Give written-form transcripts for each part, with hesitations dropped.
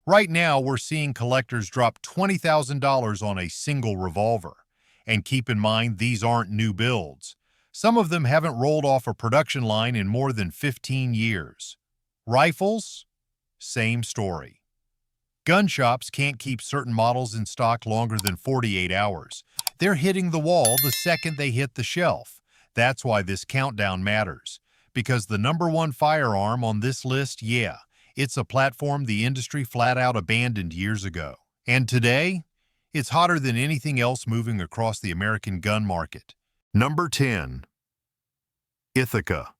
Right now, we're seeing collectors drop $20,000 on a single revolver. And keep in mind, these aren't new builds. Some of them haven't rolled off a production line in more than 15 years. Rifles? Same story. Gun shops can't keep certain models in stock longer than 48 hours. They're hitting the wall the second they hit the shelf. That's why this countdown matters. Because the number one firearm on this list, yeah, it's a platform the industry flat out abandoned years ago. And today, it's hotter than anything else moving across the American gun market. Number 10. Ithaca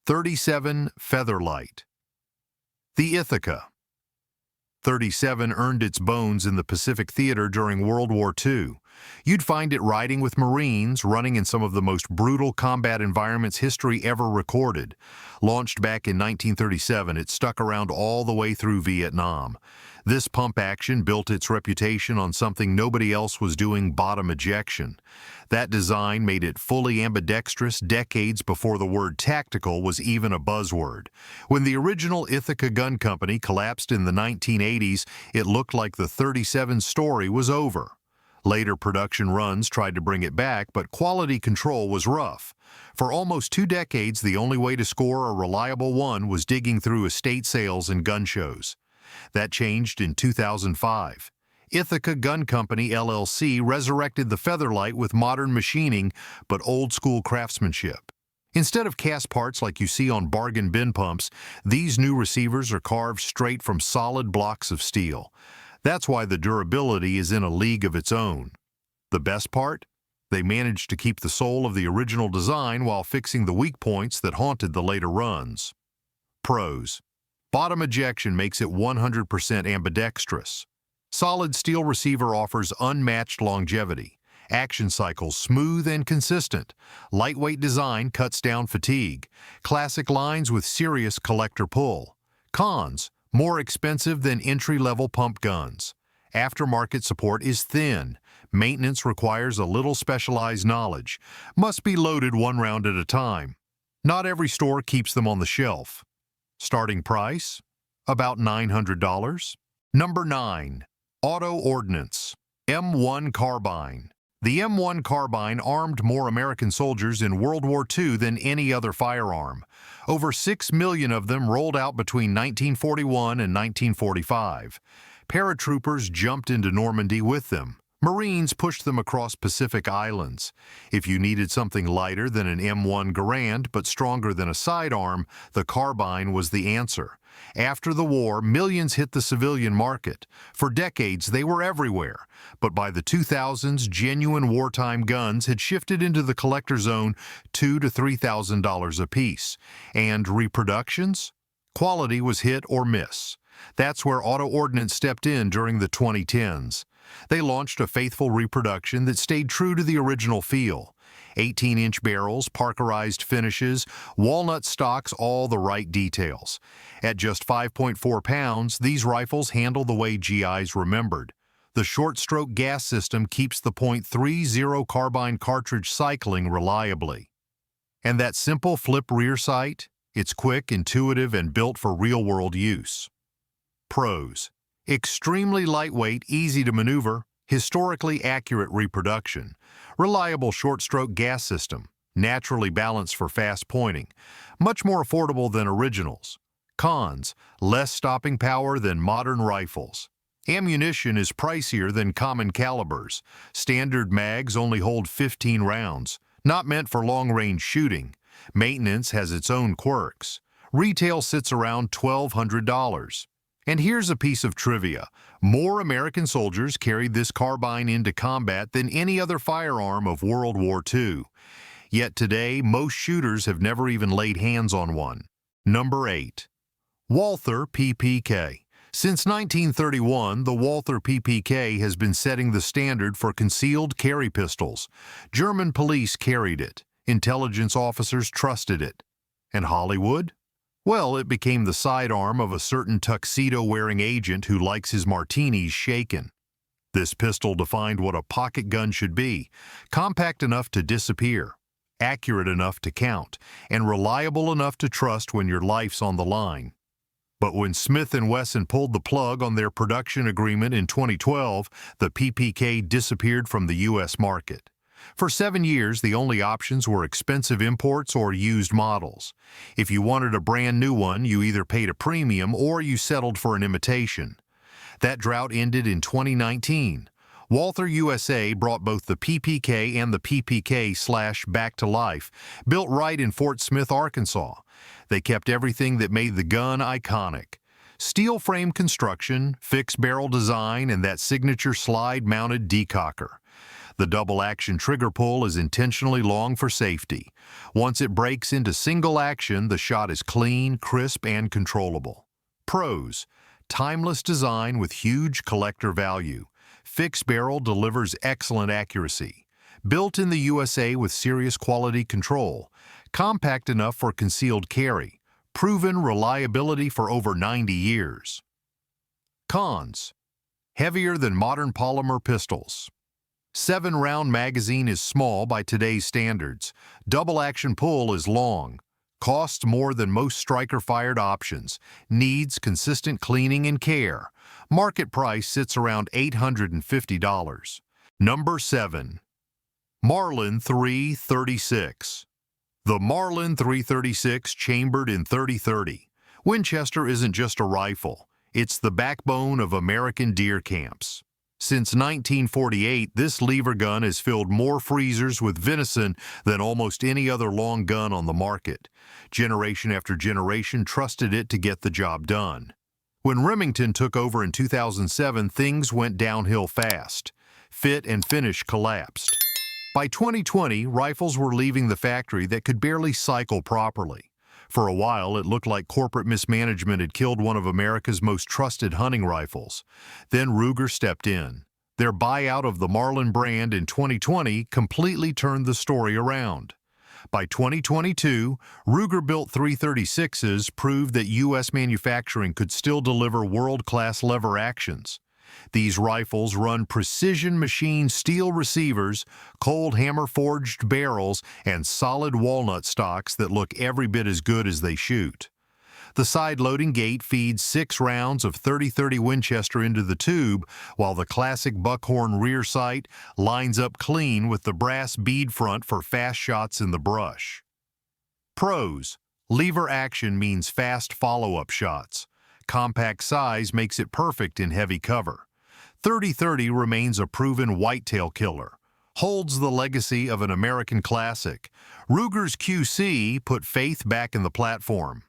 37 Featherlight. The Ithaca 37 earned its bones in the Pacific Theater during World War II. You'd find it riding with Marines, running in some of the most brutal combat environments history ever recorded. Launched back in 1937, it stuck around all the way through Vietnam. This pump action built its reputation on something nobody else was doing: bottom ejection. That design made it fully ambidextrous decades before the word tactical was even a buzzword. When the original Ithaca Gun Company collapsed in the 1980s, it looked like the 37 story was over. Later production runs tried to bring it back, but quality control was rough. For almost 2 decades, the only way to score a reliable one was digging through estate sales and gun shows. That changed in 2005. Ithaca Gun Company, LLC, resurrected the Featherlight with modern machining, but old-school craftsmanship. Instead of cast parts like you see on bargain bin pumps, these new receivers are carved straight from solid blocks of steel. That's why the durability is in a league of its own. The best part? They managed to keep the soul of the original design while fixing the weak points that haunted the later runs. Pros: bottom ejection makes it 100% ambidextrous. Solid steel receiver offers unmatched longevity. Action cycles smooth and consistent. Lightweight design cuts down fatigue. Classic lines with serious collector pull. Cons: more expensive than entry-level pump guns. Aftermarket support is thin. Maintenance requires a little specialized knowledge. Must be loaded 1 round at a time. Not every store keeps them on the shelf. Starting price? About $900. Number 9. Auto-Ordnance M1 Carbine. The M1 Carbine armed more American soldiers in World War II than any other firearm. Over 6 million of them rolled out between 1941 and 1945. Paratroopers jumped into Normandy with them. Marines pushed them across Pacific Islands. If you needed something lighter than an M1 Garand but stronger than a sidearm, the Carbine was the answer. After the war, millions hit the civilian market. For decades, they were everywhere. But by the 2000s, genuine wartime guns had shifted into the collector zone, $2,000 to $3,000 apiece. And reproductions? Quality was hit or miss. That's where Auto-Ordnance stepped in during the 2010s. They launched a faithful reproduction that stayed true to the original feel. 18-inch barrels, Parkerized finishes, walnut stocks, all the right details. At just 5.4 pounds, these rifles handle the way GIs remembered. The short-stroke gas system keeps the .30 carbine cartridge cycling reliably. And that simple flip rear sight? It's quick, intuitive, and built for real-world use. Pros: extremely lightweight, easy to maneuver, historically accurate reproduction, reliable short-stroke gas system, naturally balanced for fast pointing, much more affordable than originals. Cons: less stopping power than modern rifles. Ammunition is pricier than common calibers. Standard mags only hold 15 rounds, not meant for long-range shooting. Maintenance has its own quirks. Retail sits around $1,200. And here's a piece of trivia. More American soldiers carried this carbine into combat than any other firearm of World War II. Yet today, most shooters have never even laid hands on one. Number 8. Walther PPK. Since 1931, the Walther PPK has been setting the standard for concealed carry pistols. German police carried it. Intelligence officers trusted it. And Hollywood? Well, it became the sidearm of a certain tuxedo-wearing agent who likes his martinis shaken. This pistol defined what a pocket gun should be: compact enough to disappear, accurate enough to count, and reliable enough to trust when your life's on the line. But when Smith & Wesson pulled the plug on their production agreement in 2012, the PPK disappeared from the U.S. market. For 7 years, the only options were expensive imports or used models. If you wanted a brand new one, you either paid a premium or you settled for an imitation. That drought ended in 2019. Walther USA brought both the PPK and the PPK back to life, built right in Fort Smith, Arkansas. They kept everything that made the gun iconic. Steel frame construction, fixed barrel design, and that signature slide-mounted decocker. The double-action trigger pull is intentionally long for safety. Once it breaks into single action, the shot is clean, crisp, and controllable. Pros: timeless design with huge collector value. Fixed barrel delivers excellent accuracy. Built in the USA with serious quality control. Compact enough for concealed carry. Proven reliability for over 90 years. Cons: heavier than modern polymer pistols. 7-round magazine is small by today's standards. Double-action pull is long. Costs more than most striker-fired options. Needs consistent cleaning and care. Market price sits around $850. Number 7. Marlin 336. The Marlin 336 chambered in .30-30. Winchester isn't just a rifle. It's the backbone of American deer camps. Since 1948, this lever gun has filled more freezers with venison than almost any other long gun on the market. Generation after generation trusted it to get the job done. When Remington took over in 2007, things went downhill fast. Fit and finish collapsed. By 2020, rifles were leaving the factory that could barely cycle properly. For a while, it looked like corporate mismanagement had killed one of America's most trusted hunting rifles. Then Ruger stepped in. Their buyout of the Marlin brand in 2020 completely turned the story around. By 2022, Ruger-built 336s proved that U.S. manufacturing could still deliver world-class lever actions. These rifles run precision machined steel receivers, cold hammer-forged barrels, and solid walnut stocks that look every bit as good as they shoot. The side-loading gate feeds 6 rounds of .30-30 Winchester into the tube, while the classic buckhorn rear sight lines up clean with the brass bead front for fast shots in the brush. Pros: lever action means fast follow-up shots. Compact size makes it perfect in heavy cover. .30-30 remains a proven whitetail killer. Holds the legacy of an American classic. Ruger's QC put faith back in the platform.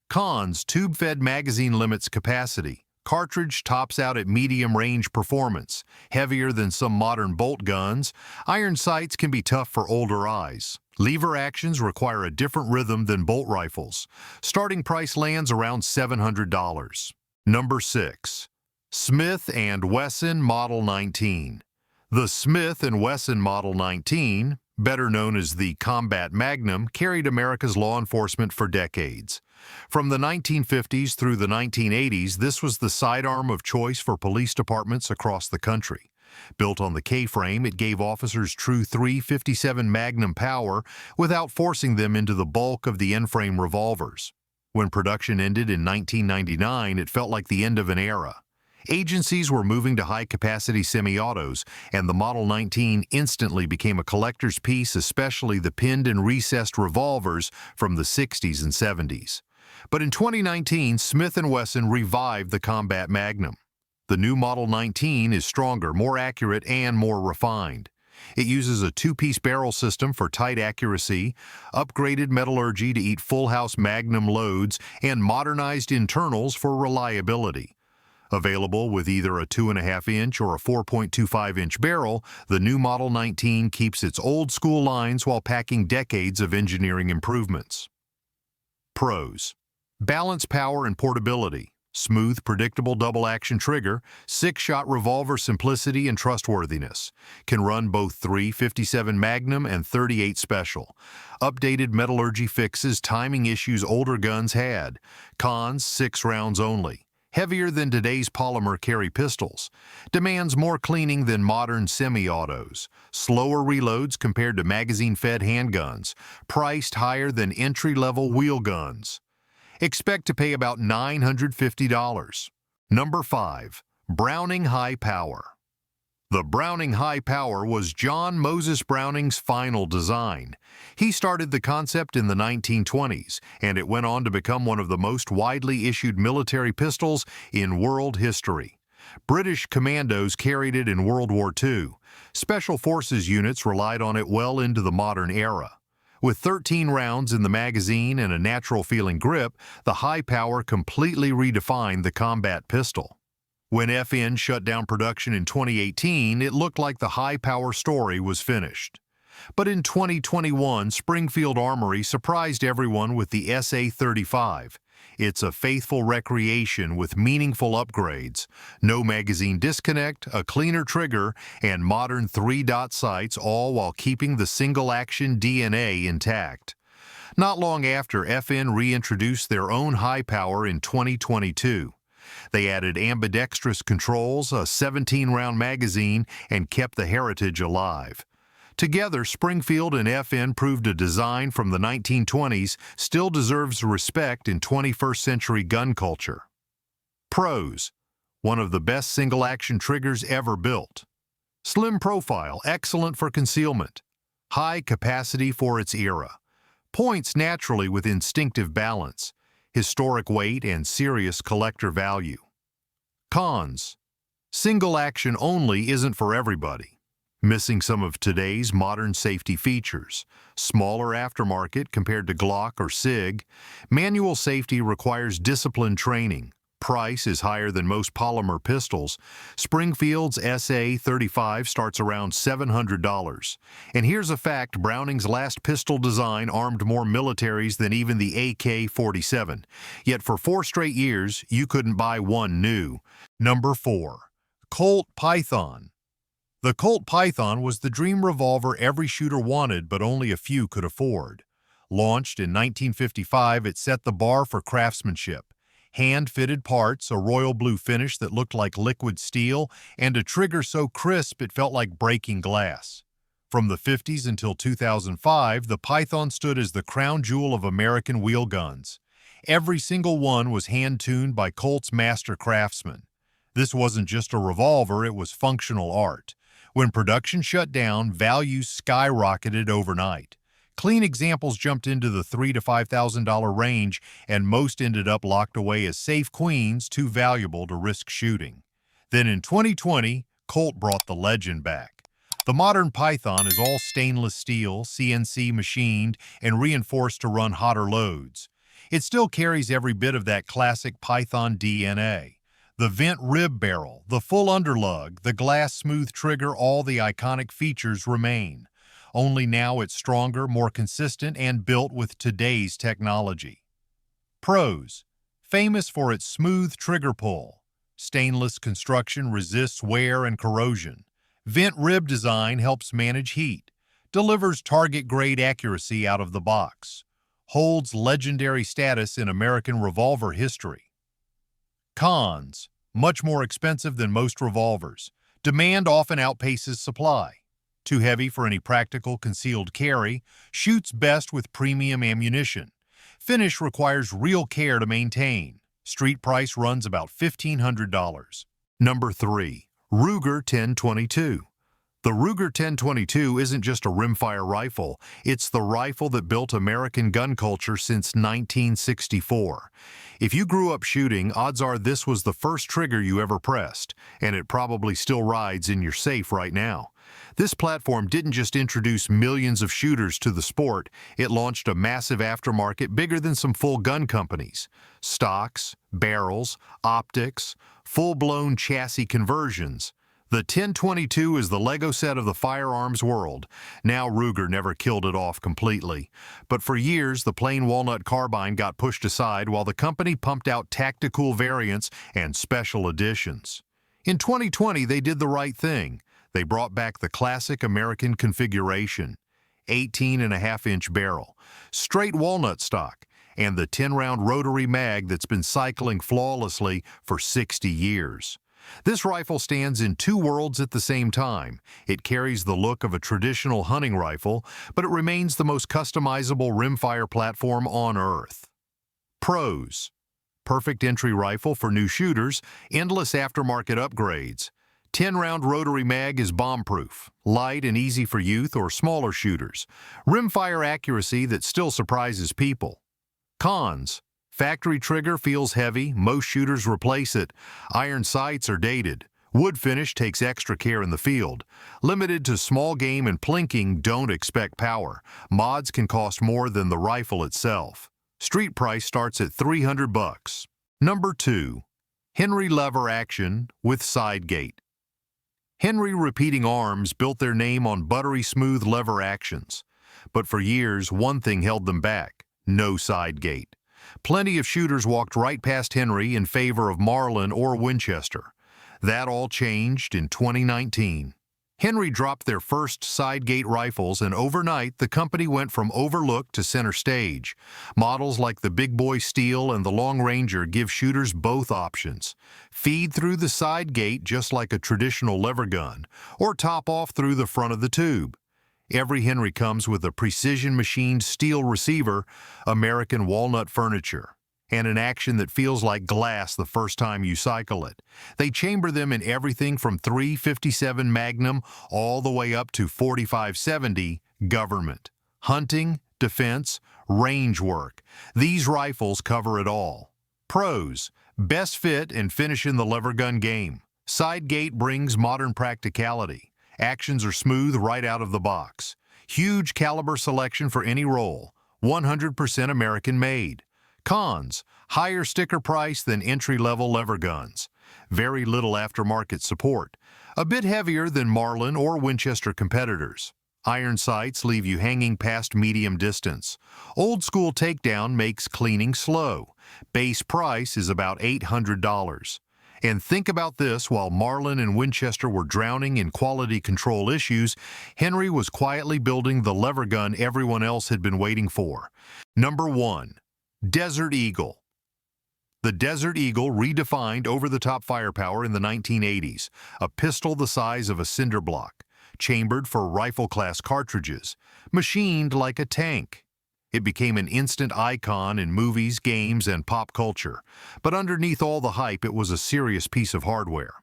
Cons: tube-fed magazine limits capacity. Cartridge tops out at medium-range performance. Heavier than some modern bolt guns. Iron sights can be tough for older eyes. Lever actions require a different rhythm than bolt rifles. Starting price lands around $700. Number 6. Smith & Wesson Model 19. The Smith & Wesson Model 19, better known as the Combat Magnum, carried America's law enforcement for decades. From the 1950s through the 1980s, this was the sidearm of choice for police departments across the country. Built on the K-frame, it gave officers true .357 Magnum power without forcing them into the bulk of the N-frame revolvers. When production ended in 1999, it felt like the end of an era. Agencies were moving to high-capacity semi-autos, and the Model 19 instantly became a collector's piece, especially the pinned and recessed revolvers from the 60s and 70s. But in 2019, Smith & Wesson revived the Combat Magnum. The new Model 19 is stronger, more accurate, and more refined. It uses a 2-piece barrel system for tight accuracy, upgraded metallurgy to eat full-house Magnum loads, and modernized internals for reliability. Available with either a 2.5-inch or a 4.25-inch barrel, the new Model 19 keeps its old-school lines while packing decades of engineering improvements. Pros: balance, power, and portability. Smooth, predictable double-action trigger, 6-shot revolver simplicity and trustworthiness. Can run both .357 Magnum and .38 Special. Updated metallurgy fixes timing issues older guns had. Cons: 6 rounds only. Heavier than today's polymer carry pistols. Demands more cleaning than modern semi-autos. Slower reloads compared to magazine-fed handguns. Priced higher than entry-level wheel guns. Expect to pay about $950. Number 5. Browning High Power. The Browning High Power was John Moses Browning's final design. He started the concept in the 1920s, and it went on to become one of the most widely issued military pistols in world history. British commandos carried it in World War II. Special Forces units relied on it well into the modern era. With 13 rounds in the magazine and a natural-feeling grip, the High Power completely redefined the combat pistol. When FN shut down production in 2018, it looked like the High Power story was finished. But in 2021, Springfield Armory surprised everyone with the SA-35. It's a faithful recreation with meaningful upgrades, no magazine disconnect, a cleaner trigger, and modern 3-dot sights, all while keeping the single-action DNA intact. Not long after, FN reintroduced their own High Power in 2022. They added ambidextrous controls, a 17-round magazine, and kept the heritage alive. Together, Springfield and FN proved a design from the 1920s still deserves respect in 21st century gun culture. Pros: one of the best single-action triggers ever built. Slim profile, excellent for concealment. High capacity for its era. Points naturally with instinctive balance. Historic weight and serious collector value. Cons: single action only isn't for everybody. Missing some of today's modern safety features. Smaller aftermarket compared to Glock or SIG. Manual safety requires disciplined training. Price is higher than most polymer pistols. Springfield's SA-35 starts around $700. And here's a fact: Browning's last pistol design armed more militaries than even the AK-47. Yet for 4 straight years, you couldn't buy one new. Number 4. Colt Python. The Colt Python was the dream revolver every shooter wanted, but only a few could afford. Launched in 1955, it set the bar for craftsmanship. Hand-fitted parts, a royal blue finish that looked like liquid steel, and a trigger so crisp it felt like breaking glass. From the 50s until 2005, the Python stood as the crown jewel of American wheel guns. Every single one was hand-tuned by Colt's master craftsmen. This wasn't just a revolver, it was functional art. When production shut down, values skyrocketed overnight. Clean examples jumped into the $3,000 to $5,000 range, and most ended up locked away as safe queens too valuable to risk shooting. Then in 2020, Colt brought the legend back. The modern Python is all stainless steel, CNC machined, and reinforced to run hotter loads. It still carries every bit of that classic Python DNA. The vent rib barrel, the full underlug, the glass smooth trigger, all the iconic features remain. Only now it's stronger, more consistent, and built with today's technology. Pros: famous for its smooth trigger pull. Stainless construction resists wear and corrosion. Vent rib design helps manage heat. Delivers target-grade accuracy out of the box. Holds legendary status in American revolver history. Cons: much more expensive than most revolvers. Demand often outpaces supply. Too heavy for any practical concealed carry. Shoots best with premium ammunition. Finish requires real care to maintain. Street price runs about $1,500. Number 3. Ruger 1022. The Ruger 1022 isn't just a rimfire rifle, it's the rifle that built American gun culture since 1964. If you grew up shooting, odds are this was the first trigger you ever pressed, and it probably still rides in your safe right now. This platform didn't just introduce millions of shooters to the sport, it launched a massive aftermarket bigger than some full gun companies. Stocks, barrels, optics, full-blown chassis conversions. The 1022 is the Lego set of the firearms world. Now Ruger never killed it off completely. But for years, the plain walnut carbine got pushed aside while the company pumped out tactical variants and special editions. In 2020, they did the right thing. They brought back the classic American configuration. 18.5-inch barrel, straight walnut stock, and the 10-round rotary mag that's been cycling flawlessly for 60 years. This rifle stands in two worlds at the same time. It carries the look of a traditional hunting rifle, but it remains the most customizable rimfire platform on Earth. Pros: perfect entry rifle for new shooters, endless aftermarket upgrades. 10-round rotary mag is bomb-proof, light and easy for youth or smaller shooters. Rimfire accuracy that still surprises people. Cons: factory trigger feels heavy, most shooters replace it. Iron sights are dated. Wood finish takes extra care in the field. Limited to small game and plinking, don't expect power. Mods can cost more than the rifle itself. Street price starts at $300. Number 2. Henry lever action with side gate. Henry Repeating Arms built their name on buttery smooth lever actions. But for years, one thing held them back: no side gate. Plenty of shooters walked right past Henry in favor of Marlin or Winchester. That all changed in 2019. Henry dropped their first side gate rifles, and overnight the company went from overlooked to center stage. Models like the Big Boy Steel and the Long Ranger give shooters both options. Feed through the side gate just like a traditional lever gun, or top off through the front of the tube. Every Henry comes with a precision-machined steel receiver, American walnut furniture, and an action that feels like glass the first time you cycle it. They chamber them in everything from .357 Magnum all the way up to .45-70 government. Hunting, defense, range work. These rifles cover it all. Pros: best fit and finish in the lever gun game. Side gate brings modern practicality. Actions are smooth right out of the box. Huge caliber selection for any role. 100% American made. Cons: higher sticker price than entry-level lever guns. Very little aftermarket support. A bit heavier than Marlin or Winchester competitors. Iron sights leave you hanging past medium distance. Old-school takedown makes cleaning slow. Base price is about $800. And think about this: while Marlin and Winchester were drowning in quality control issues, Henry was quietly building the lever gun everyone else had been waiting for. Number 1. Desert Eagle. The Desert Eagle redefined over-the-top firepower in the 1980s, a pistol the size of a cinder block, chambered for rifle-class cartridges, machined like a tank. It became an instant icon in movies, games, and pop culture, but underneath all the hype, it was a serious piece of hardware.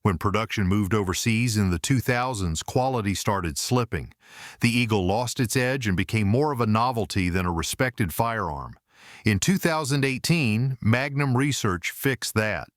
When production moved overseas in the 2000s, quality started slipping. The Eagle lost its edge and became more of a novelty than a respected firearm. In 2018, Magnum Research fixed that.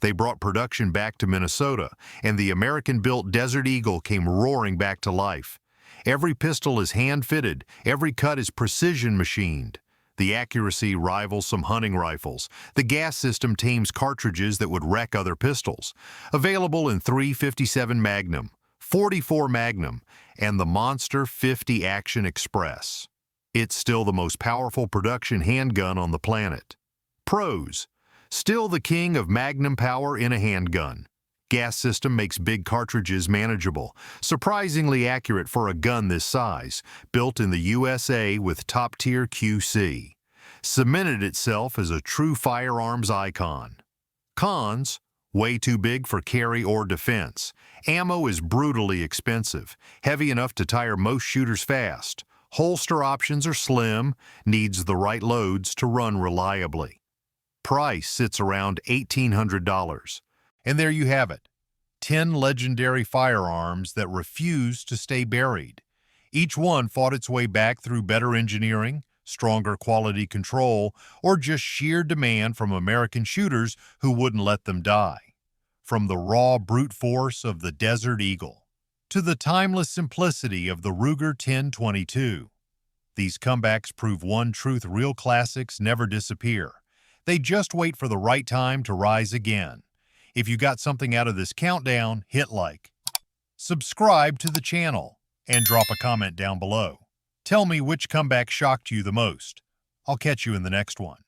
They brought production back to Minnesota, and the American-built Desert Eagle came roaring back to life. Every pistol is hand-fitted, every cut is precision-machined. The accuracy rivals some hunting rifles. The gas system tames cartridges that would wreck other pistols. Available in .357 Magnum, .44 Magnum, and the Monster 50 Action Express. It's still the most powerful production handgun on the planet. Pros: still the king of Magnum power in a handgun. Gas system makes big cartridges manageable, surprisingly accurate for a gun this size, built in the USA with top-tier QC. Cemented itself as a true firearms icon. Cons: way too big for carry or defense. Ammo is brutally expensive, heavy enough to tire most shooters fast. Holster options are slim, needs the right loads to run reliably. Price sits around $1,800. And there you have it, 10 legendary firearms that refuse to stay buried. Each one fought its way back through better engineering, stronger quality control, or just sheer demand from American shooters who wouldn't let them die. From the raw brute force of the Desert Eagle to the timeless simplicity of the Ruger 10/22. These comebacks prove one truth: real classics never disappear. They just wait for the right time to rise again. If you got something out of this countdown, hit like, subscribe to the channel, and drop a comment down below. Tell me which comeback shocked you the most. I'll catch you in the next one.